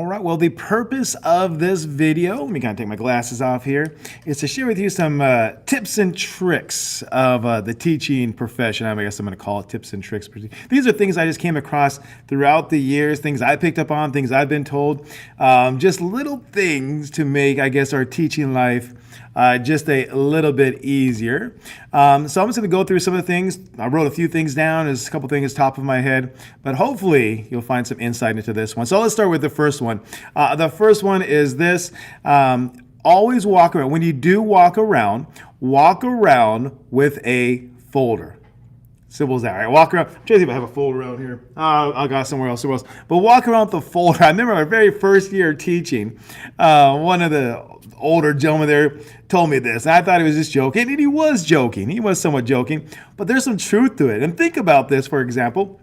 All right, well, the purpose of this video, let me kind of take my glasses off here, is to share with you some tips and tricks of the teaching profession. I guess I'm going to call it tips and tricks. These are things I just came across throughout the years, things I picked up on, things I've been told, just little things to make, I guess, our teaching life just a little bit easier. So I'm just going to go through some of the things. I wrote a few things down. There's a couple things top of my head, but hopefully you'll find some insight into this one. So let's start with the first one. The first one is this. Always walk around. When you do walk around with a folder. Simple as that, right? Walk around. I'm trying to see if I have a folder around here. I got somewhere else. But walk around with the folder. I remember my very first year teaching. One of the older gentlemen there told me this, and I thought he was just joking, and he was joking. He was somewhat joking, but there's some truth to it. And think about this, for example.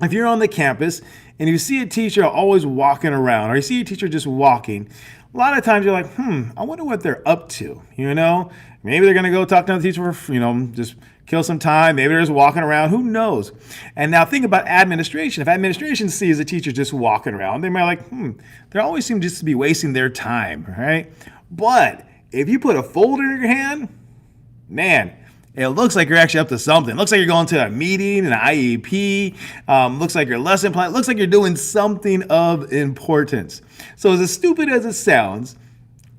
If you're on the campus and you see a teacher always walking around, or you see a teacher just walking, a lot of times you're like, I wonder what they're up to, Maybe they're going to go talk to the teacher for, just kill some time. Maybe they're just walking around. Who knows? And now think about administration. If administration sees a teacher just walking around, they might like, they always seem just to be wasting their time, right? But if you put a folder in your hand, man, it looks like you're actually up to something. It looks like you're going to a meeting, an IEP. Looks like your lesson plan. Looks like you're doing something of importance. So as stupid as it sounds,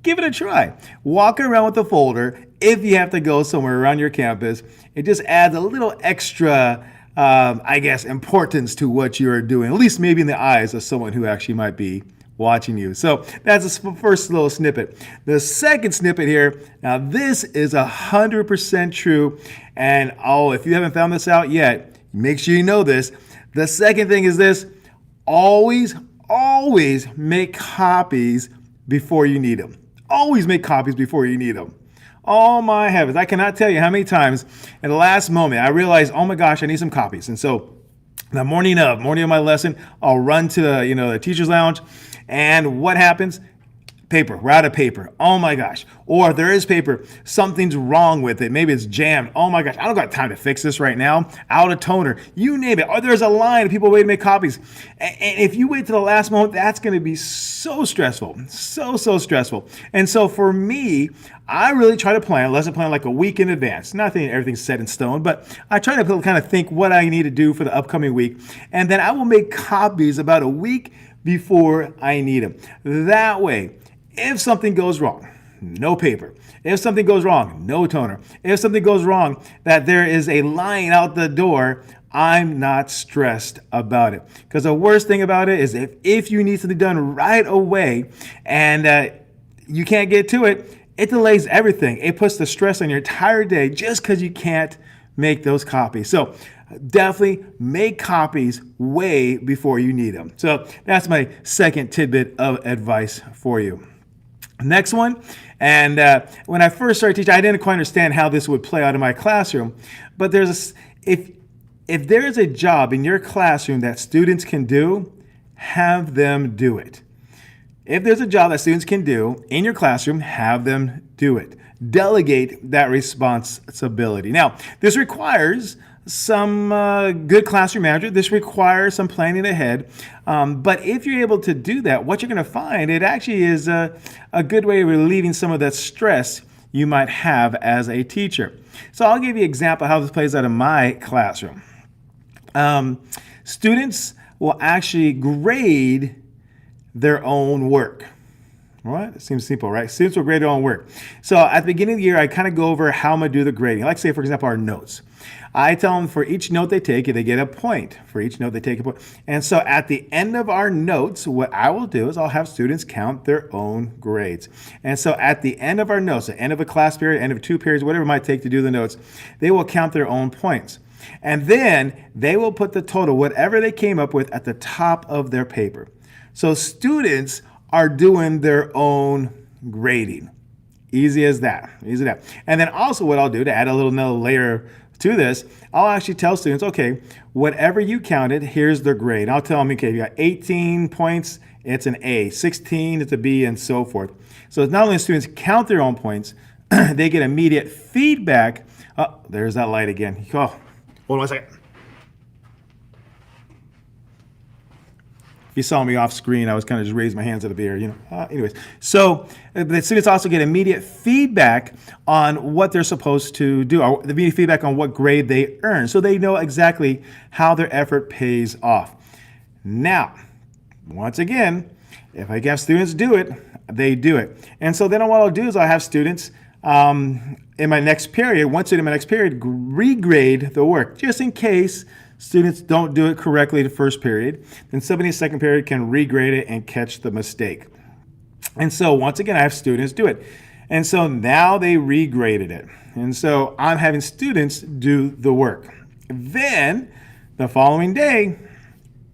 give it a try. Walk around with a folder if you have to go somewhere around your campus. It just adds a little extra, importance to what you're doing, at least maybe in the eyes of someone who actually might be watching you. So that's the first little snippet. The second snippet here, now this is 100% true. And if you haven't found this out yet, make sure you know this. The second thing is this: always make copies before you need them. Always make copies before you need them. Oh my heavens, I cannot tell you how many times at the last moment I realized, oh my gosh, I need some copies. And so the morning of my lesson, I'll run to the teacher's lounge, and what happens? Paper. We're out of paper. Oh my gosh. Or if there is paper, something's wrong with it. Maybe it's jammed. Oh my gosh, I don't got time to fix this right now. Out of toner. You name it. Or there's a line of people waiting to make copies. And if you wait to the last moment, that's going to be so stressful. So stressful. And so for me, I really try to plan, lesson plan like a week in advance. Not that everything's set in stone, but I try to kind of think what I need to do for the upcoming week. And then I will make copies about a week before I need them. That way, if something goes wrong, no paper. If something goes wrong, no toner. If something goes wrong, that there is a line out the door, I'm not stressed about it. Because the worst thing about it is if you need something done right away and you can't get to it, it delays everything. It puts the stress on your entire day just because you can't make those copies. So definitely make copies way before you need them. So that's my second tidbit of advice for you. Next one, and when I first started teaching, I didn't quite understand how this would play out in my classroom. But if there is a job in your classroom that students can do, have them do it. If there's a job that students can do in your classroom, have them do it. Delegate that responsibility. Now, this requires some good classroom manager. This requires some planning ahead. But if you're able to do that, what you're going to find, it actually is a good way of relieving some of that stress you might have as a teacher. So I'll give you an example of how this plays out in my classroom. Students will actually grade their own work. All right, it seems simple, right? Students will grade their own work. So at the beginning of the year, I kind of go over how I'm going to do the grading. Like say, for example, our notes. I tell them for each note they take, they get a point. For each note they take a point. And so at the end of our notes, what I will do is I'll have students count their own grades. And so at the end of our notes, the end of a class period, end of 2 periods, whatever it might take to do the notes, they will count their own points. And then they will put the total, whatever they came up with, at the top of their paper. So students are doing their own grading. Easy as that. Easy as that. And then also what I'll do to add a little another layer to this, I'll actually tell students, okay, whatever you counted, here's their grade. I'll tell them, okay, you got 18 points, it's an A, 16, it's a B, and so forth. So not only do students count their own points, they get immediate feedback. Oh, there's that light again. Oh, hold on a second. If you saw me off screen, I was kind of just raising my hands out of the air, anyways. So the students also get immediate feedback on what they're supposed to do, or the immediate feedback on what grade they earn. So they know exactly how their effort pays off. Now, once again, if I have students do it, they do it. And so then what I'll do is I'll have students in my next period, one student in my next period, regrade the work, just in case students don't do it correctly the first period. Then somebody in the second period can regrade it and catch the mistake. And so once again, I have students do it. And so now they regraded it. And so I'm having students do the work. Then the following day,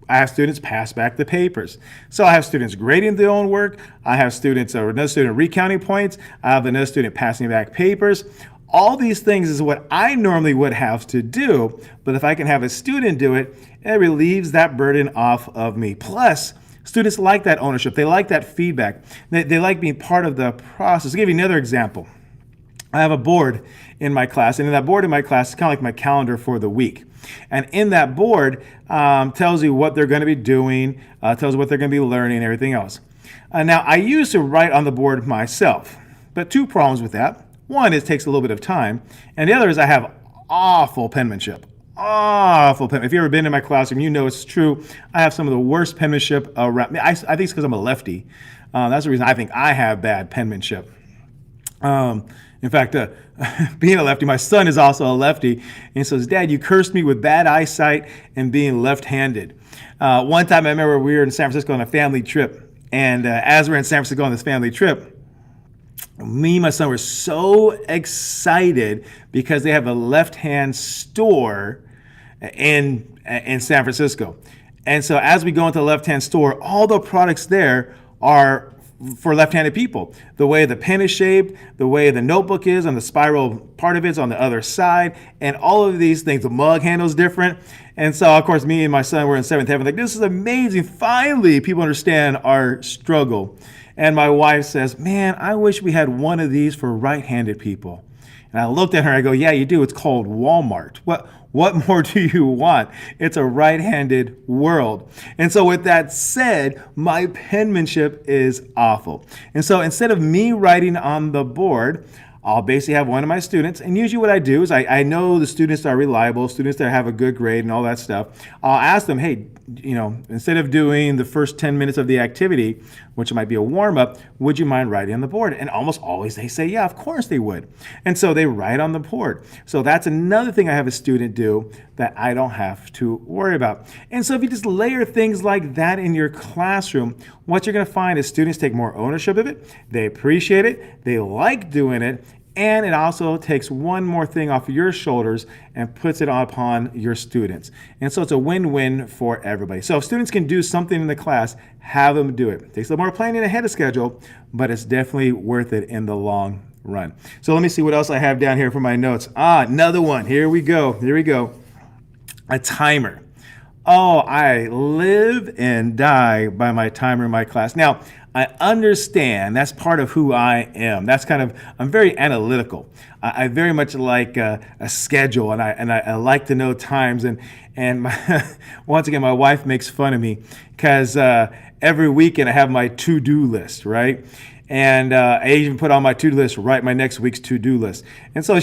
I have students pass back the papers. So I have students grading their own work. I have students, or another student recounting points. I have another student passing back papers. All these things is what I normally would have to do, but if I can have a student do it, it relieves that burden off of me. Plus, students like that ownership. They like that feedback. They like being part of the process. I'll give you another example. I have a board in my class, and in that board in my class is kind of like my calendar for the week. And in that board tells you what they're going to be doing, tells you what they're going to be learning, and everything else. Now, I used to write on the board myself, but two problems with that. One, it takes a little bit of time, and the other is I have awful penmanship. Awful penmanship. If you've ever been in my classroom, you know it's true. I have some of the worst penmanship around. I think it's because I'm a lefty. That's the reason I think I have bad penmanship. In fact, being a lefty, my son is also a lefty, and he says, "Dad, you cursed me with bad eyesight and being left-handed." One time I remember we were in San Francisco on a family trip, and as we're in San Francisco on this family trip, me and my son were so excited because they have a left-hand store in San Francisco. And so as we go into the left-hand store, all the products there are for left-handed people. The way the pen is shaped, the way the notebook is, and the spiral part of it's on the other side, and all of these things. The mug handle is different. And so, of course, me and my son were in seventh heaven. Like, this is amazing. Finally, people understand our struggle. And my wife says, "Man, I wish we had one of these for right-handed people." And I looked at her and I go, "Yeah, you do. It's called Walmart. What more do you want? It's a right-handed world." And so with that said, my penmanship is awful. And so instead of me writing on the board, I'll basically have one of my students, and usually what I do is I know the students that are reliable, students that have a good grade and all that stuff. I'll ask them, "Hey, instead of doing the first 10 minutes of the activity, which might be a warm-up, would you mind writing on the board?" And almost always they say, "Yeah, of course they would." And so they write on the board. So that's another thing I have a student do that I don't have to worry about. And so if you just layer things like that in your classroom, what you're going to find is students take more ownership of it, they appreciate it, they like doing it, and it also takes one more thing off of your shoulders and puts it upon your students. And so it's a win-win for everybody. So if students can do something in the class, have them do it. It takes a little more planning ahead of schedule, but it's definitely worth it in the long run. So let me see what else I have down here for my notes. Another one. Here we go. A timer. Oh, I live and die by my timer in my class. Now, I understand that's part of who I am. I'm very analytical. I very much like a schedule, and I like to know times. And once again, my wife makes fun of me because every weekend I have my to-do list, right? And I even put on my to-do list, write my next week's to-do list. And so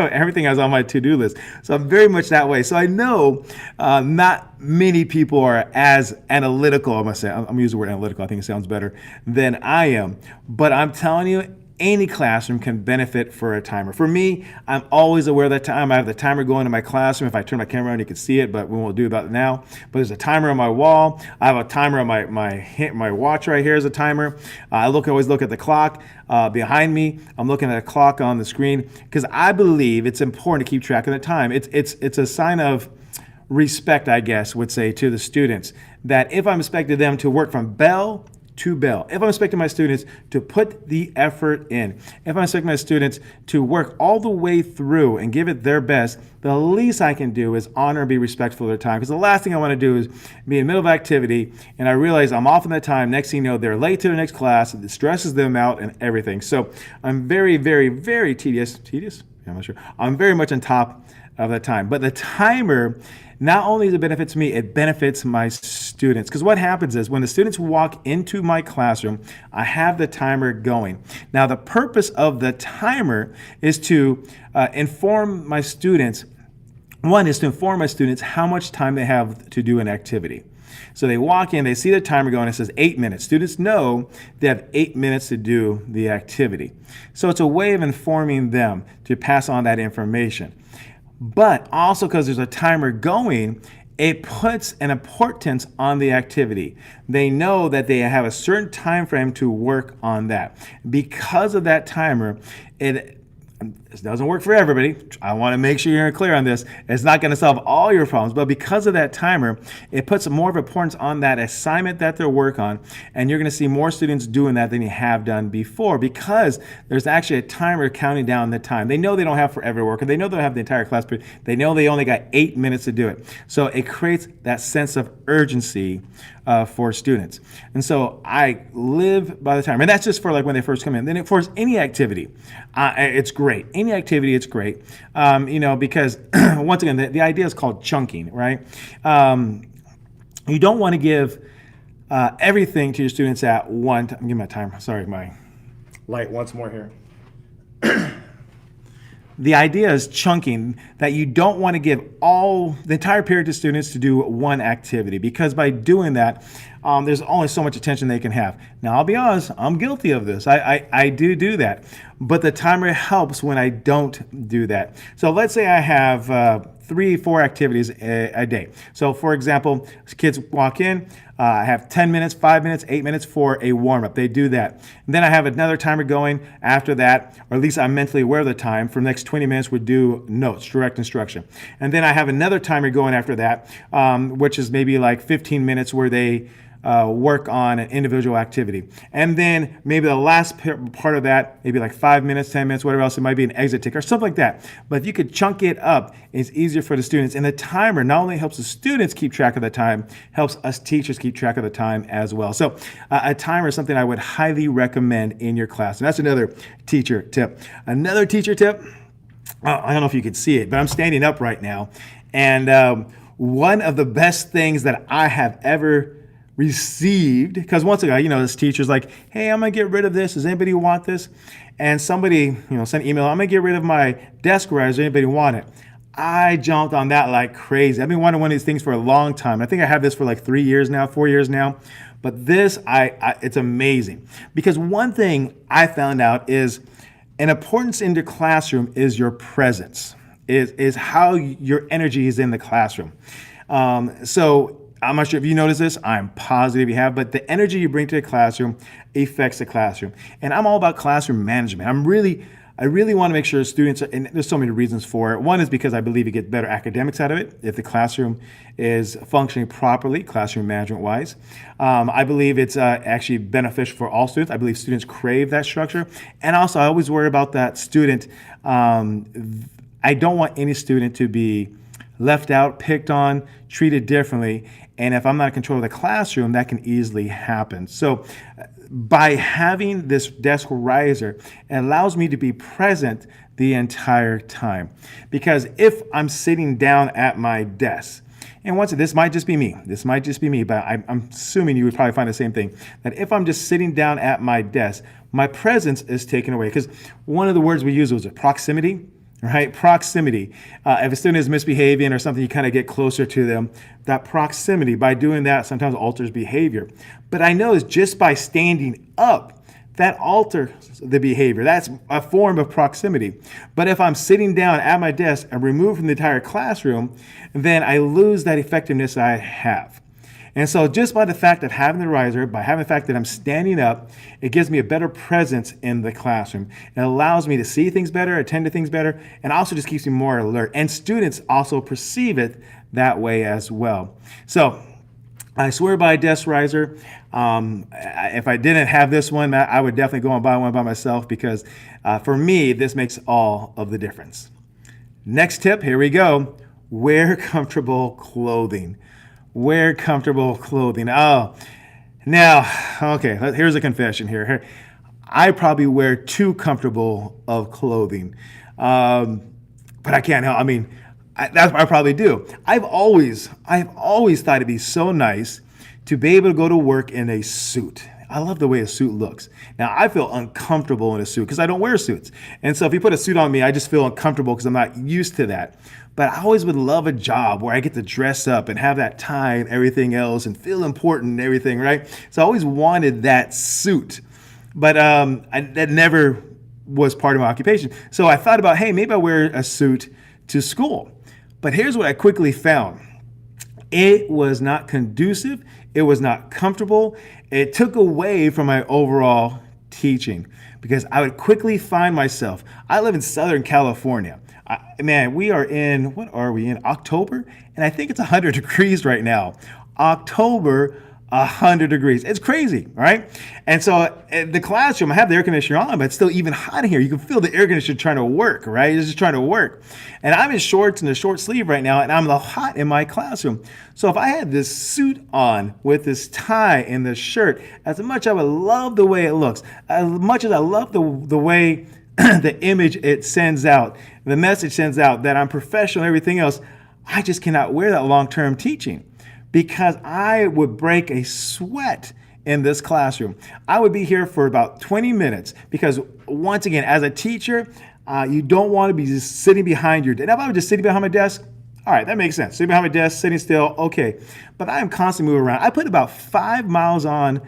everything is on my to-do list. So I'm very much that way. So I know not many people are as analytical, I'm going to use the word analytical, I think it sounds better, than I am. But I'm telling you, any classroom can benefit for a timer. For me, I'm always aware of that time. I have the timer going in my classroom. If I turn my camera on, you can see it, but we won't do about it now. But there's a timer on my wall. I have a timer on my watch right here is a timer. I always look at the clock behind me. I'm looking at a clock on the screen because I believe it's important to keep track of the time. It's a sign of respect, I guess, would say, to the students, that if I'm expecting them to work from bell to bell, if I'm expecting my students to put the effort in, if I'm expecting my students to work all the way through and give it their best, the least I can do is honor and be respectful of their time. Because the last thing I want to do is be in the middle of activity and I realize I'm off on that time. Next thing you know, they're late to the next class. It stresses them out and everything. So I'm very, very, very tedious. I'm not sure. I'm very much on top of the time. But the timer, not only does it benefit me, it benefits my students. Because what happens is when the students walk into my classroom, I have the timer going. Now, the purpose of the timer is to inform my students. One is to inform my students how much time they have to do an activity. So they walk in, they see the timer going, it says 8 minutes. Students know they have 8 minutes to do the activity. So it's a way of informing them to pass on that information. But also because there's a timer going, it puts an importance on the activity. They know that they have a certain time frame to work on that. Because of that timer, this doesn't work for everybody. I want to make sure you're clear on this. It's not going to solve all your problems, but because of that timer, it puts more of importance on that assignment that they're work on, and you're going to see more students doing that than you have done before because there's actually a timer counting down the time. They know they don't have forever work, and they know they don't have the entire class period. They know they only got 8 minutes to do it. So it creates that sense of urgency for students. And so I live by the timer, and that's just for like when they first come in. Then for any activity, it's great. Any activity, it's great. Because once again, the idea is called chunking, right? You don't want to give everything to your students at one time. Give me my timer. Sorry, my light once more here. The idea is chunking, that you don't want to give the entire period to students to do one activity, because by doing that, there's only so much attention they can have. Now, I'll be honest, I'm guilty of this. I do that. But the timer helps when I don't do that. So let's say I have 3-4 activities a day. So for example, kids walk in, I have 10 minutes, 5 minutes, 8 minutes for a warm-up. They do that. And then I have another timer going after that, or at least I'm mentally aware of the time. For the next 20 minutes, we do notes, direct instruction. And then I have another timer going after that, which is maybe like 15 minutes where they work on an individual activity. And then maybe the last part of that, maybe like 5 minutes, 10 minutes, whatever else, it might be an exit tick or something like that. But if you could chunk it up, it's easier for the students. And the timer not only helps the students keep track of the time, helps us teachers keep track of the time as well. So a timer is something I would highly recommend in your class. And that's another teacher tip. Another teacher tip, I don't know if you could see it, but I'm standing up right now. And one of the best things that I have ever received, because once again, this teacher's like, hey, I'm gonna get rid of this. Does anybody want this? And somebody, sent an email, I'm gonna get rid of my desk riser. Does anybody want it? I jumped on that like crazy. I've been wanting one of these things for a long time. I think I have this for like 3 years now, 4 years now. But this, it's amazing. Because one thing I found out is an importance in the classroom is your presence, is how your energy is in the classroom. So I'm not sure if you notice this. I'm positive you have, but the energy you bring to the classroom affects the classroom. And I'm all about classroom management. I really want to make sure students, and there's so many reasons for it. One is because I believe you get better academics out of it if the classroom is functioning properly, classroom management wise. I believe it's actually beneficial for all students. I believe students crave that structure. And also I always worry about that student. I don't want any student to be left out, picked on, treated differently. And if I'm not in control of the classroom, that can easily happen. So by having this desk riser, it allows me to be present the entire time. Because if I'm sitting down at my desk, and once again, this might just be me, but I'm assuming you would probably find the same thing, that if I'm just sitting down at my desk, my presence is taken away. Because one of the words we use was proximity. Right? Proximity. If a student is misbehaving or something, you kind of get closer to them. That proximity, by doing that, sometimes alters behavior. But I know it's just by standing up, that alters the behavior. That's a form of proximity. But if I'm sitting down at my desk and removed from the entire classroom, then I lose that effectiveness I have. And so just by the fact of having the riser, by having the fact that I'm standing up, it gives me a better presence in the classroom. It allows me to see things better, attend to things better, and also just keeps me more alert. And students also perceive it that way as well. So I swear by a desk riser. If I didn't have this one, I would definitely go and buy one by myself because for me, this makes all of the difference. Next tip, here we go. Wear comfortable clothing. Wear comfortable clothing. Oh, now, okay, here's a confession here. I probably wear too comfortable of clothing, but I can't help. I mean, That's what I probably do. I've always thought it'd be so nice to be able to go to work in a suit. I love the way a suit looks. Now, I feel uncomfortable in a suit because I don't wear suits. And so if you put a suit on me, I just feel uncomfortable because I'm not used to that. But I always would love a job where I get to dress up and have that tie and everything else and feel important and everything, right? So I always wanted that suit. But that never was part of my occupation. So I thought about, hey, maybe I wear a suit to school. But here's what I quickly found. It was not conducive. It was not comfortable. It took away from my overall teaching because I would quickly find myself. I live in Southern California. Man, we are in, what are we in? October? And I think it's 100 degrees right now. October, 100 degrees. It's crazy, right? And so at the classroom, I have the air conditioner on, but it's still even hot in here. You can feel the air conditioner trying to work, right? It's just trying to work. And I'm in shorts and a short sleeve right now, and I'm hot in my classroom. So if I had this suit on with this tie and this shirt, as much as I would love the way it looks, as much as I love the way the image it sends out, the message sends out that I'm professional and everything else, I just cannot wear that long-term teaching. Because I would break a sweat in this classroom. I would be here for about 20 minutes because once again, as a teacher, you don't want to be just sitting behind your desk. Now, if I was just sitting behind my desk, all right, that makes sense. Sitting behind my desk, sitting still, okay. But I am constantly moving around. I put about 5 miles on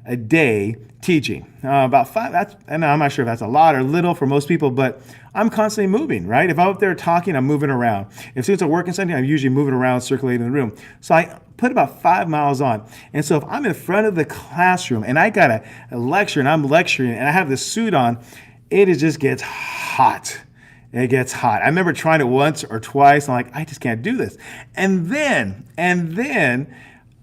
a day teaching. About 5, and I'm not sure if that's a lot or little for most people, but I'm constantly moving, right? If I'm up there talking, I'm moving around. If students are working something, I'm usually moving around, circulating the room. So I put about 5 miles on. And so if I'm in front of the classroom and I got a lecture and I'm lecturing and I have this suit on, just gets hot. It gets hot. I remember trying it once or twice. I'm like, I just can't do this. And then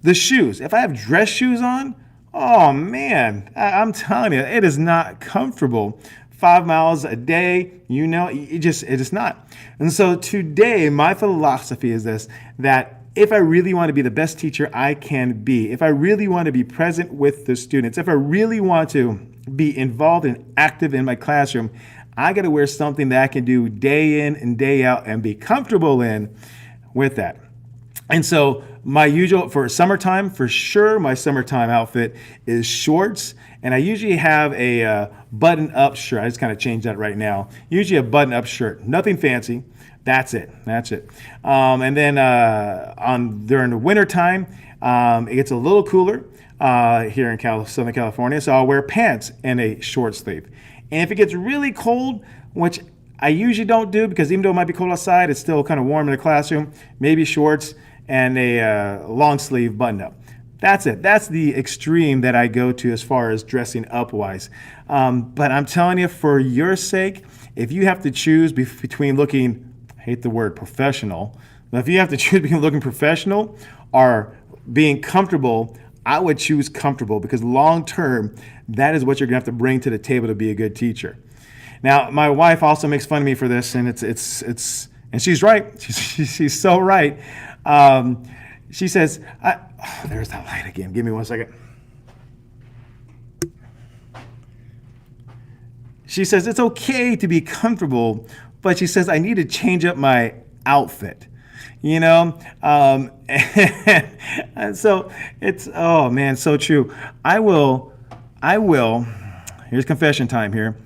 the shoes. If I have dress shoes on, oh man, I'm telling you, it is not comfortable. 5 miles a day, it is not. And so today, my philosophy is this, that if I really want to be the best teacher I can be, if I really want to be present with the students, if I really want to be involved and active in my classroom, I got to wear something that I can do day in and day out and be comfortable in with that. And so my usual, for summertime, for sure, my summertime outfit is shorts. And I usually have a button-up shirt. I just kind of changed that right now. Usually a button-up shirt. Nothing fancy. That's it. And then during the wintertime, it gets a little cooler here in Southern California. So I'll wear pants and a short sleeve. And if it gets really cold, which I usually don't do because even though it might be cold outside, it's still kind of warm in the classroom, maybe shorts and a long sleeve button up. That's it. That's the extreme that I go to as far as dressing up wise. But I'm telling you, for your sake, if you have to choose between looking, I hate the word professional, but if you have to choose between looking professional or being comfortable, I would choose comfortable because long term, that is what you're gonna have to bring to the table to be a good teacher. Now, my wife also makes fun of me for this, and and she's right. She's so right. She says, there's that light again. Give me 1 second. She says, it's okay to be comfortable, but she says, I need to change up my outfit, And so it's, oh man, so true. I will, here's confession time here.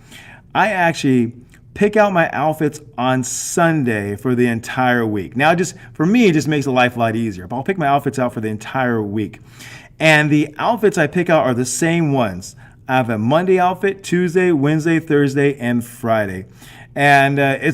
I actually pick out my outfits on Sunday for the entire week. Now, for me, it just makes life a lot easier. But I'll pick my outfits out for the entire week. And the outfits I pick out are the same ones. I have a Monday outfit, Tuesday, Wednesday, Thursday, and Friday. And I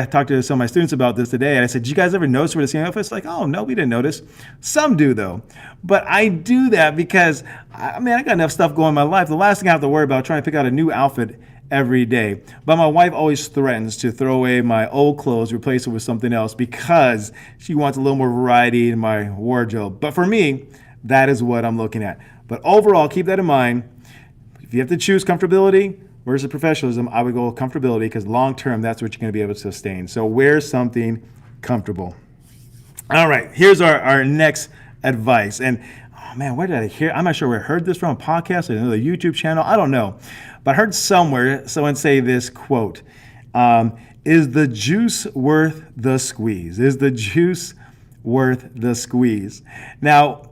talked to some of my students about this today. And I said, did you guys ever notice we're the same outfits? Like, oh, no, we didn't notice. Some do, though. But I do that because, I got enough stuff going in my life. The last thing I have to worry about is trying to pick out a new outfit every day. But my wife always threatens to throw away my old clothes, replace it with something else because she wants a little more variety in my wardrobe. But for me, that is what I'm looking at. But overall, keep that in mind. If you have to choose comfortability versus professionalism, I would go with comfortability because long term, that's what you're going to be able to sustain. So wear something comfortable. All right, here's our next advice. And oh man, where did I hear? I'm not sure where I heard this from, a podcast or another YouTube channel. I don't know. But I heard somewhere someone say this quote. Is the juice worth the squeeze? Is the juice worth the squeeze? Now,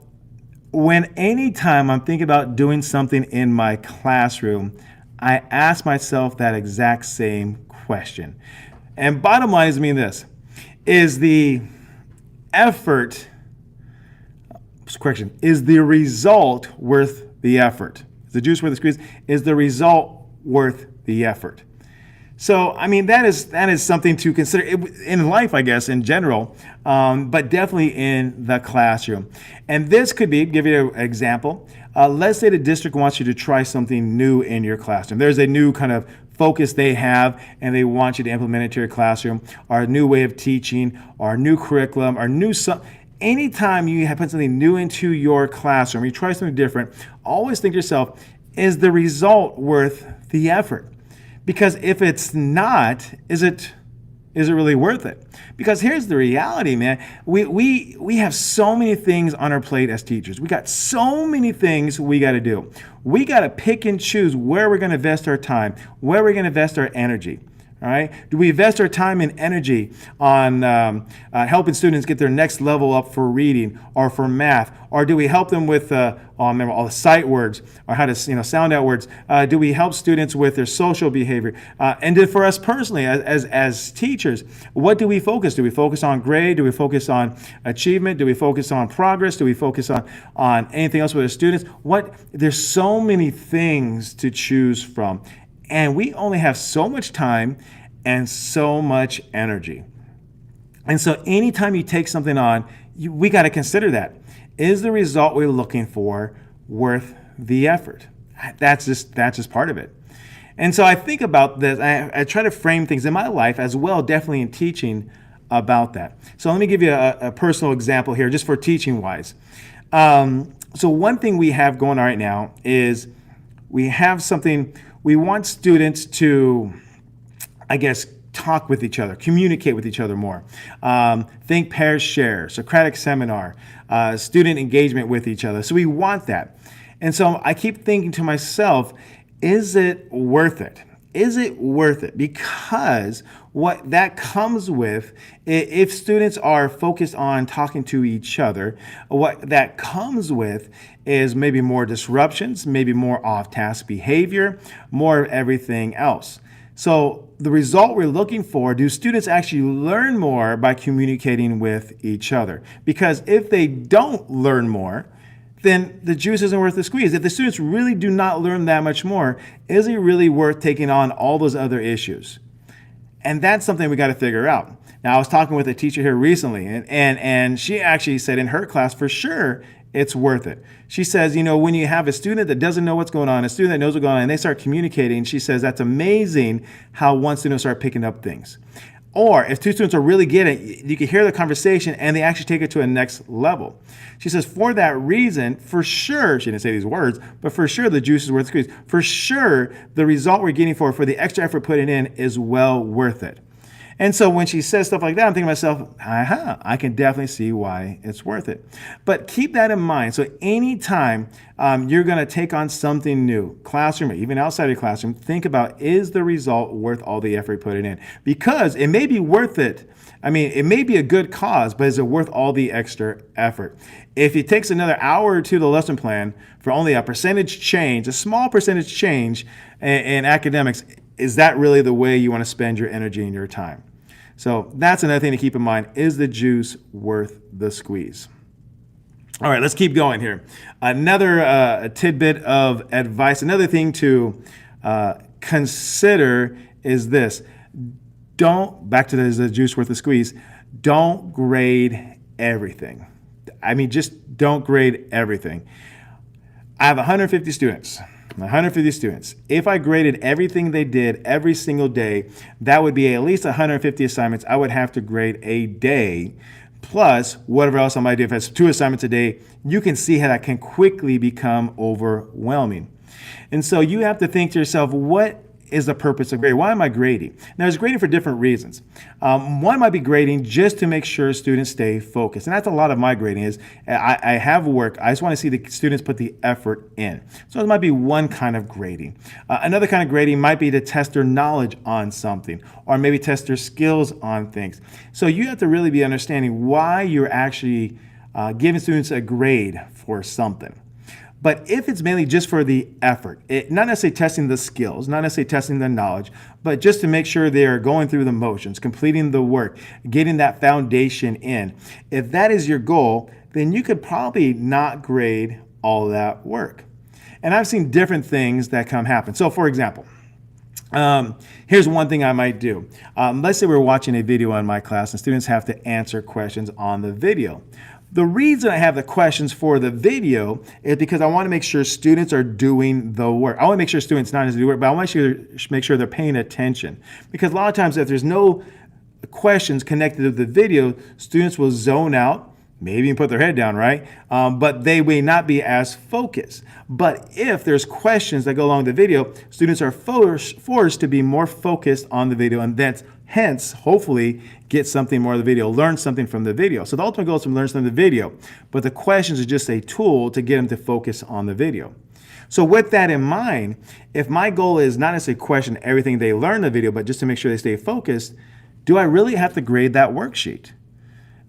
when anytime I'm thinking about doing something in my classroom, I ask myself that exact same question. And bottom line is mean this, is the effort, correction, is the result worth the effort? Is the juice worth the squeeze? Is the result worth the effort? So, I mean, that is something to consider in life, I guess, in general, but definitely in the classroom. And this could be, give you an example. Let's say the district wants you to try something new in your classroom. There's a new kind of focus they have, and they want you to implement it to your classroom, or a new way of teaching, or a new curriculum, or anytime you have put something new into your classroom, you try something different, always think to yourself, is the result worth the effort? Because if it's not, is it really worth it? Because here's the reality, man. We have so many things on our plate as teachers. We got so many things we got to do. We got to pick and choose where we're going to invest our time, where we're going to invest our energy. All right? Do we invest our time and energy on helping students get their next level up for reading or for math? Or do we help them with remember all the sight words or how to sound out words? Do we help students with their social behavior? And for us personally, as teachers, what do we focus? Do we focus on grade? Do we focus on achievement? Do we focus on progress? Do we focus on anything else with our students? There's so many things to choose from. And we only have so much time and so much energy. And so anytime you take something on, we got to consider that. Is the result we're looking for worth the effort? That's just part of it. And so I think about this. I try to frame things in my life as well, definitely in teaching, about that. So let me give you a personal example here, just for teaching wise. So one thing we have going on right now is we want students to, I guess, talk with each other, communicate with each other more. Think, pair, share, Socratic seminar, student engagement with each other. So we want that. And so I keep thinking to myself, is it worth it? Is it worth it? Because what that comes with, if students are focused on talking to each other, what that comes with is maybe more disruptions, maybe more off-task behavior, more of everything else. So the result we're looking for, do students actually learn more by communicating with each other? Because if they don't learn more, then the juice isn't worth the squeeze. If the students really do not learn that much more, is it really worth taking on all those other issues? And that's something we got to figure out. Now, I was talking with a teacher here recently, and she actually said in her class, for sure, it's worth it. She says, when you have a student that doesn't know what's going on, a student that knows what's going on, and they start communicating, she says that's amazing how one student will start picking up things. Or if two students are really getting it, you can hear the conversation and they actually take it to a next level. She says, for that reason, for sure, she didn't say these words, but for sure the juice is worth the squeeze. For sure, the result we're getting for the extra effort putting in is well worth it. And so when she says stuff like that, I'm thinking to myself, I can definitely see why it's worth it. But keep that in mind. So anytime you're going to take on something new, classroom or even outside of your classroom, think about, is the result worth all the effort you put in? Because it may be worth it. I mean, it may be a good cause, but is it worth all the extra effort? If it takes another hour or two to the lesson plan for only a percentage change, a small percentage change in academics, is that really the way you want to spend your energy and your time? So that's another thing to keep in mind. Is the juice worth the squeeze? All right, let's keep going here. Another tidbit of advice, another thing to consider is this. Back to the juice worth the squeeze, don't grade everything. I mean, just don't grade everything. I have 150 students. If I graded everything they did every single day, that would be at least 150 assignments I would have to grade a day, plus whatever else I might do. If it's 2 assignments a day, you can see how that can quickly become overwhelming. And so you have to think to yourself, what is the purpose of grading? Why am I grading? Now, there's grading for different reasons. One might be grading just to make sure students stay focused. And that's a lot of my grading is I have work. I just want to see the students put the effort in. So it might be one kind of grading. Another kind of grading might be to test their knowledge on something or maybe test their skills on things. So you have to really be understanding why you're actually giving students a grade for something. But if it's mainly just for the effort, not necessarily testing the skills, not necessarily testing the knowledge, but just to make sure they're going through the motions, completing the work, getting that foundation in. If that is your goal, then you could probably not grade all that work. And I've seen different things that come happen. So for example, here's one thing I might do. Let's say we're watching a video in my class and students have to answer questions on the video. The reason I have the questions for the video is because I want to make sure students are doing the work. I want to make sure students not just do work, but I want to make sure they're paying attention. Because a lot of times if there's no questions connected to the video, students will zone out, maybe even put their head down, right? But they may not be as focused. But if there's questions that go along with the video, students are forced to be more focused on the video and that's hence, hopefully, get something more of the video, learn something from the video. So the ultimate goal is to learn something from the video, but the questions are just a tool to get them to focus on the video. So with that in mind, if my goal is not necessarily question everything they learn in the video, but just to make sure they stay focused, do I really have to grade that worksheet?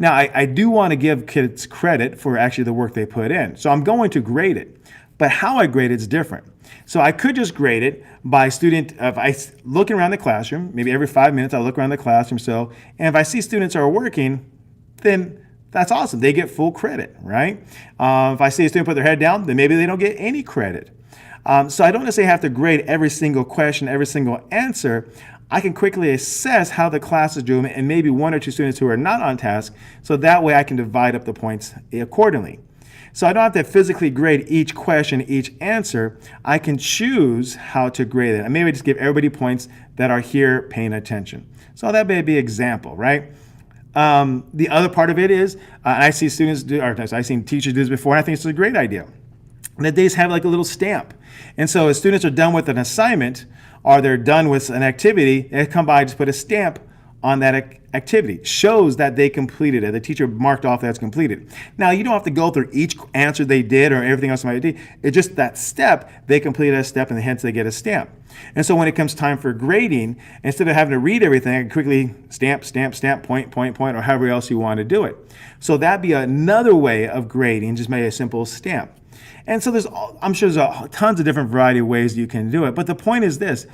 Now, I do want to give kids credit for actually the work they put in. So I'm going to grade it, but how I grade it is different. So I could just grade it by student, if I looking around the classroom, maybe every 5 minutes I look around the classroom. So, and if I see students are working, then that's awesome. They get full credit, right? If I see a student put their head down, then maybe they don't get any credit. So I don't necessarily have to grade every single question, every single answer. I can quickly assess how the class is doing and maybe one or two students who are not on task. So that way I can divide up the points accordingly. So I don't have to physically grade each question, each answer. I can choose how to grade it. And maybe just give everybody points that are here paying attention. So that may be an example, right? The other part of it is, I see students do, or I've seen teachers do this before, and I think it's a great idea. That they just have like a little stamp. And so as students are done with an assignment, or they're done with an activity, they come by and just put a stamp on that activity. Shows that they completed it. The teacher marked off that's completed. Now, you don't have to go through each answer they did or everything else they did. It's just that step, they completed a step and hence they get a stamp. And so when it comes time for grading, instead of having to read everything, I can quickly stamp, stamp, stamp, point, point, point, or however else you want to do it. So that'd be another way of grading, just make a simple stamp. And so I'm sure there's tons of different variety of ways you can do it. But the point is this.